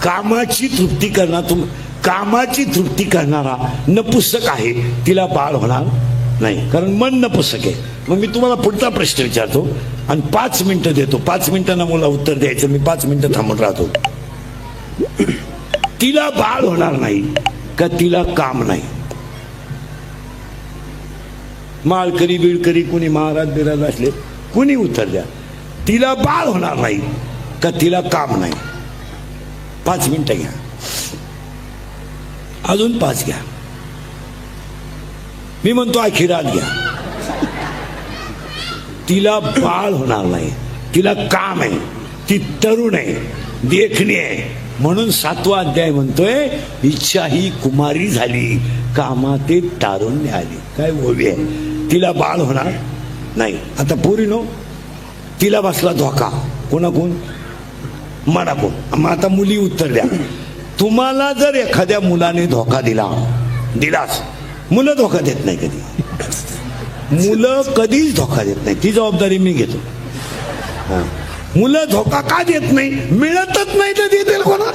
कामाची तृप्ती करणारा नपुसक आहे, तिला बाळ होणार नाही, कारण मन नपुसक आहे. मग मी तुम्हाला पुढचा प्रश्न विचारतो आणि 5 मिनिटं देतो. 5 मिनिटांना मला उत्तर द्यायचं. मी 5 मिनिटं थांबून राहतो. तिला बाळ होणार नाही का तिला काम नाही? माळकरी बिळकरी कुणी महाराज बिराज असले कुणी उत्तर द्या. तिला बाळ होणार नाही का तिला काम नाही? 5 मिनिटं घ्या, अजून 5 घ्या, मी म्हणतो अखिरात घ्या. तिला बाळ होणार नाही, तिला काम आहे, ती तरुण आहे, देखणी आहे, म्हणून 7वा अध्याय म्हणतोय इच्छा ही कुमारी झाली, कामाते तारुण्य आली. काय ओवी आहे. तिला बाळ होणार नाही. आता पोरीनो, तिला बसला धोका. कोणाकोण? मनाकोण. मग आता मुली उत्तर द्या. तुम्हाला जर एखाद्या मुलाने धोका दिलास, मुलं धोका देत नाही कधी. मुलं कधीच धोका देत नाही, ती जबाबदारी मी घेतो. मुलं धोका का देत नाही? मिळतच नाही तर देतील कोणा.